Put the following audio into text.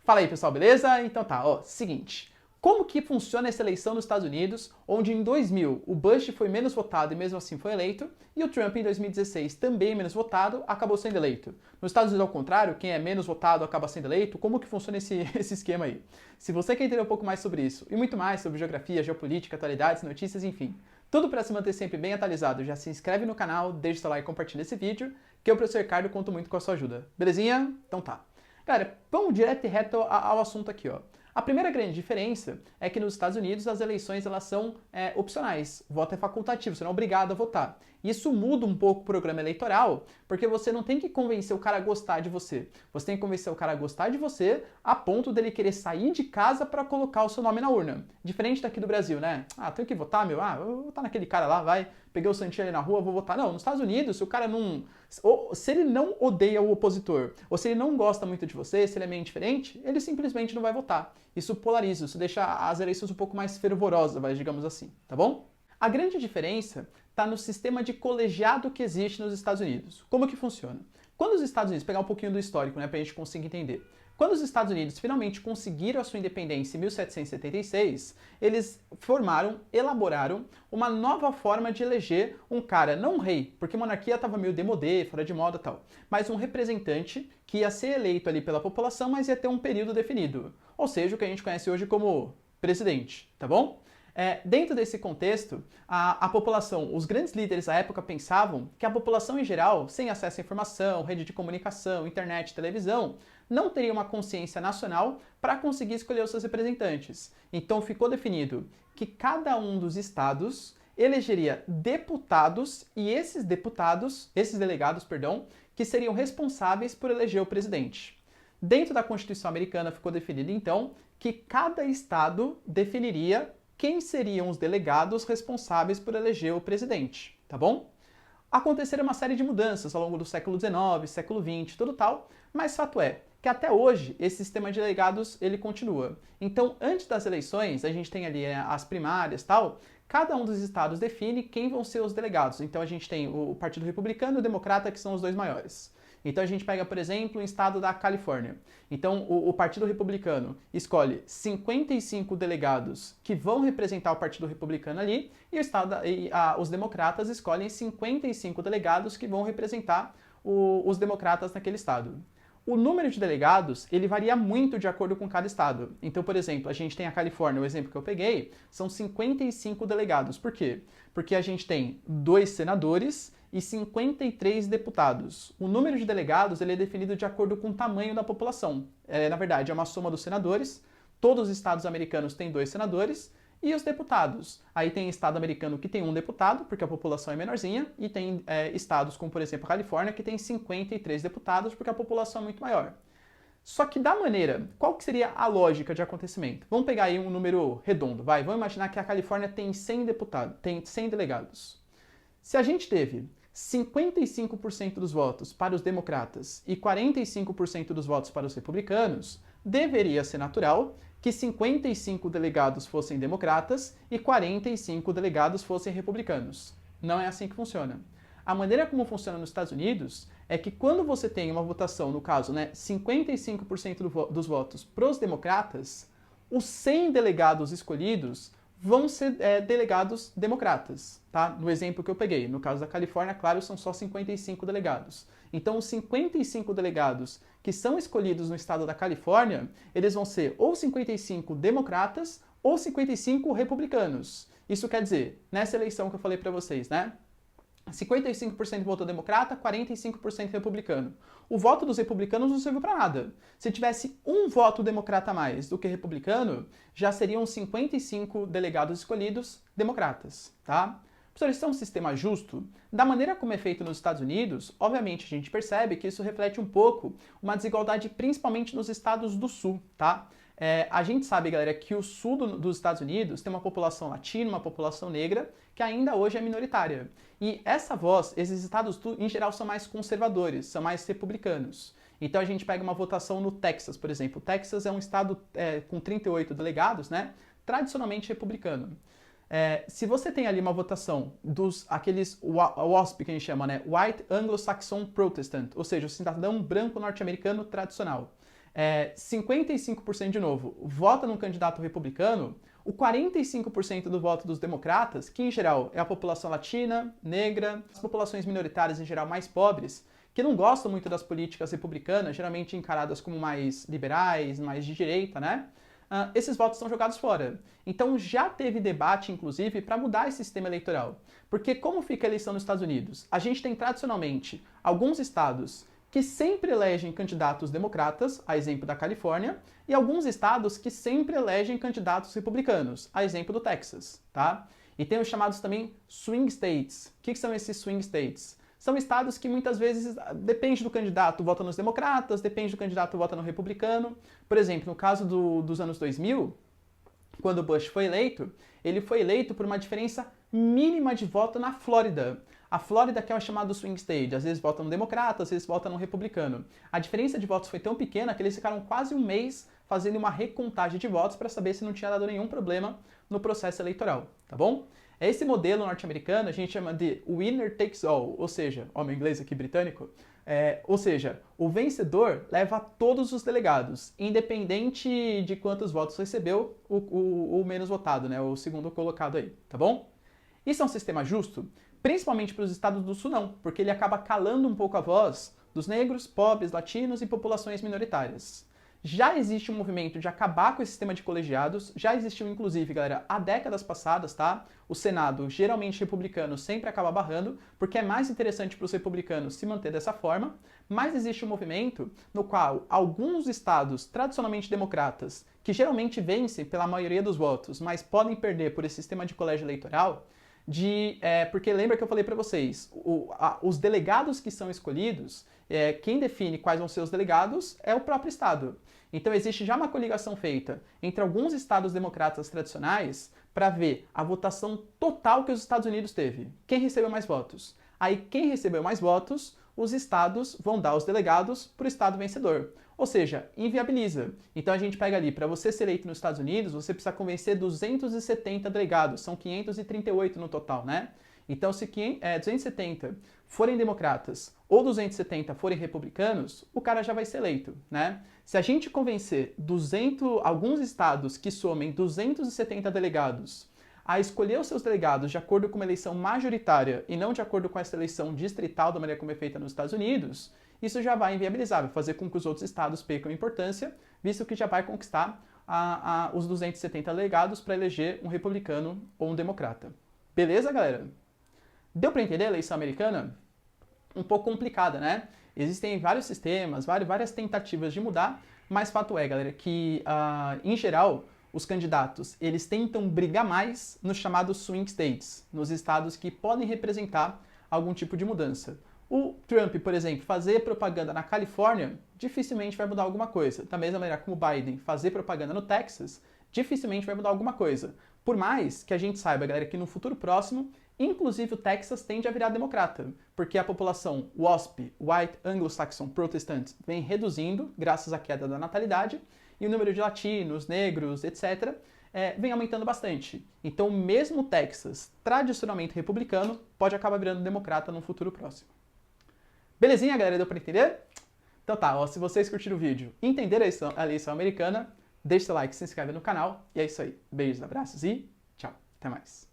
Fala aí, pessoal, beleza? Então tá, ó, seguinte. Como que funciona essa eleição nos Estados Unidos, onde em 2000 o Bush foi menos votado e mesmo assim foi eleito, e o Trump em 2016 também menos votado, acabou sendo eleito? Nos Estados Unidos ao contrário, quem é menos votado acaba sendo eleito? Como que funciona esse esquema aí? Se você quer entender um pouco mais sobre isso, e muito mais sobre geografia, geopolítica, atualidades, notícias, enfim, tudo para se manter sempre bem atualizado, já se inscreve no canal, deixa o seu like e compartilha esse vídeo, que eu, professor Ricardo, conto muito com a sua ajuda. Belezinha? Então tá. Cara, vamos direto e reto ao assunto aqui, ó. A primeira grande diferença é que nos Estados Unidos as eleições elas são opcionais, o voto é facultativo, você não é obrigado a votar. Isso muda um pouco o programa eleitoral, porque você não tem que convencer o cara a gostar de você. Você tem que convencer o cara a gostar de você a ponto dele querer sair de casa para colocar o seu nome na urna. Diferente daqui do Brasil, né? Ah, tenho que votar, meu? Ah, eu vou votar naquele cara lá, vai. Peguei o santinho ali na rua, vou votar. Não, nos Estados Unidos, se o cara não... se ele não odeia o opositor, ou se ele não gosta muito de você, se ele é meio indiferente, ele simplesmente não vai votar. Isso polariza, isso deixa as eleições um pouco mais fervorosas, digamos assim, tá bom? A grande diferença está no sistema de colegiado que existe nos Estados Unidos. Como que funciona? Quando os Estados Unidos, pegar um pouquinho do histórico, né, para a gente conseguir entender. Quando os Estados Unidos finalmente conseguiram a sua independência em 1776, eles elaboraram uma nova forma de eleger um cara, não um rei, porque monarquia estava meio demodê, fora de moda e tal, mas um representante que ia ser eleito ali pela população, mas ia ter um período definido. Ou seja, o que a gente conhece hoje como presidente, tá bom? Dentro desse contexto, a população, os grandes líderes da época pensavam que a população em geral, sem acesso à informação, rede de comunicação, internet, televisão, não teria uma consciência nacional para conseguir escolher os seus representantes. Então ficou definido que cada um dos estados elegeria deputados e esses delegados, que seriam responsáveis por eleger o presidente. Dentro da Constituição americana ficou definido então que cada estado definiria quem seriam os delegados responsáveis por eleger o presidente, tá bom? Aconteceram uma série de mudanças ao longo do século XIX, século XX, tudo tal, mas fato é que até hoje esse sistema de delegados ele continua. Então, antes das eleições, a gente tem ali as primárias tal, cada um dos estados define quem vão ser os delegados. Então a gente tem o Partido Republicano e o Democrata, que são os dois maiores. Então a gente pega, por exemplo, o estado da Califórnia. Então o Partido Republicano escolhe 55 delegados que vão representar o Partido Republicano ali e os democratas escolhem 55 delegados que vão representar os democratas naquele estado. O número de delegados, ele varia muito de acordo com cada estado. Então, por exemplo, a gente tem a Califórnia, o exemplo que eu peguei, são 55 delegados. Por quê? Porque a gente tem 2 senadores e 53 deputados. O número de delegados ele é definido de acordo com o tamanho da população. Na verdade, é uma soma dos senadores. Todos os estados americanos têm 2 senadores. E os deputados. Aí tem estado americano que tem 1 deputado, porque a população é menorzinha, e tem estados como, por exemplo, a Califórnia, que tem 53 deputados, porque a população é muito maior. Só que da maneira, qual que seria a lógica de acontecimento? Vamos pegar aí um número redondo, vamos imaginar que a Califórnia tem 100 deputados, tem 100 delegados. Se a gente teve 55% dos votos para os democratas e 45% dos votos para os republicanos, deveria ser natural que 55 delegados fossem democratas e 45 delegados fossem republicanos. Não é assim que funciona. A maneira como funciona nos Estados Unidos é que quando você tem uma votação, no caso, 55% dos votos para os democratas, os 100 delegados escolhidos vão ser delegados democratas, tá? No exemplo que eu peguei. No caso da Califórnia, claro, são só 55 delegados. Então, os 55 delegados que são escolhidos no estado da Califórnia, eles vão ser ou 55 democratas ou 55 republicanos. Isso quer dizer, nessa eleição que eu falei para vocês, né? 55% votou democrata, 45% republicano. O voto dos republicanos não serviu para nada. Se tivesse um voto democrata a mais do que republicano, já seriam 55 delegados escolhidos democratas, tá? Professor, isso é um sistema justo? Da maneira como é feito nos Estados Unidos, obviamente a gente percebe que isso reflete um pouco uma desigualdade principalmente nos estados do sul, tá? A gente sabe, galera, que o sul dos Estados Unidos tem uma população latina, uma população negra, que ainda hoje é minoritária. E essa voz, esses estados, em geral, são mais conservadores, são mais republicanos. Então a gente pega uma votação no Texas, por exemplo. O Texas é um estado com 38 delegados, né? Tradicionalmente republicano. Se você tem ali uma votação aqueles WASP que a gente chama, né? White Anglo-Saxon Protestant, ou seja, o cidadão branco norte-americano tradicional. 55% de novo vota num candidato republicano, o 45% do voto dos democratas, que em geral é a população latina, negra, as populações minoritárias em geral mais pobres, que não gostam muito das políticas republicanas, geralmente encaradas como mais liberais, mais de direita, né? Esses votos são jogados fora. Então já teve debate, inclusive, para mudar esse sistema eleitoral. Porque como fica a eleição nos Estados Unidos? A gente tem tradicionalmente alguns estados que sempre elegem candidatos democratas, a exemplo da Califórnia, e alguns estados que sempre elegem candidatos republicanos, a exemplo do Texas, tá? E tem os chamados também swing states. O que são esses swing states? São estados que muitas vezes, depende do candidato, vota nos democratas, depende do candidato, vota no republicano. Por exemplo, no caso dos anos 2000, quando Bush foi eleito, ele foi eleito por uma diferença mínima de voto na Flórida. A Flórida, que é o chamado swing state, às vezes vota no democrata, às vezes vota no republicano. A diferença de votos foi tão pequena que eles ficaram quase um mês fazendo uma recontagem de votos para saber se não tinha dado nenhum problema no processo eleitoral, tá bom? Esse modelo norte-americano a gente chama de winner takes all, ou seja, ó, meu inglês aqui britânico, ou seja, o vencedor leva todos os delegados, independente de quantos votos recebeu o menos votado, né, o segundo colocado aí, tá bom? Isso é um sistema justo? Principalmente para os estados do sul não, porque ele acaba calando um pouco a voz dos negros, pobres, latinos e populações minoritárias. Já existe um movimento de acabar com esse sistema de colegiados, já existiu inclusive, galera, há décadas passadas, tá? O Senado, geralmente republicano, sempre acaba barrando, porque é mais interessante para os republicanos se manter dessa forma, mas existe um movimento no qual alguns estados tradicionalmente democratas, que geralmente vencem pela maioria dos votos, mas podem perder por esse sistema de colégio eleitoral, porque lembra que eu falei para vocês, os delegados que são escolhidos, quem define quais vão ser os delegados é o próprio estado. Então existe já uma coligação feita entre alguns estados democratas tradicionais para ver a votação total que os Estados Unidos teve. Quem recebeu mais votos? Aí quem recebeu mais votos, os estados vão dar os delegados para o estado vencedor. Ou seja, inviabiliza. Então a gente pega ali, para você ser eleito nos Estados Unidos, você precisa convencer 270 delegados, são 538 no total, né? Então se 270 forem democratas ou 270 forem republicanos, o cara já vai ser eleito, né? Se a gente convencer alguns estados que somem 270 delegados a escolher os seus delegados de acordo com uma eleição majoritária e não de acordo com essa eleição distrital da maneira como é feita nos Estados Unidos, isso já vai inviabilizar, vai fazer com que os outros estados percam importância, visto que já vai conquistar os 270 delegados para eleger um republicano ou um democrata. Beleza, galera? Deu para entender a eleição americana? Um pouco complicada, né? Existem vários sistemas, várias tentativas de mudar, mas fato é, galera, que em geral os candidatos eles tentam brigar mais nos chamados swing states, nos estados que podem representar algum tipo de mudança. O Trump, por exemplo, fazer propaganda na Califórnia dificilmente vai mudar alguma coisa. Da mesma maneira como o Biden fazer propaganda no Texas dificilmente vai mudar alguma coisa. Por mais que a gente saiba, galera, que no futuro próximo, inclusive o Texas tende a virar democrata, porque a população WASP, White Anglo-Saxon Protestant, vem reduzindo graças à queda da natalidade e o número de latinos, negros, etc., vem aumentando bastante. Então, mesmo o Texas, tradicionalmente republicano, pode acabar virando democrata no futuro próximo. Belezinha, galera? Deu pra entender? Então tá, ó, se vocês curtiram o vídeo e entenderam a eleição americana, deixa seu like, se inscreve no canal. E é isso aí. Beijos, abraços e tchau. Até mais.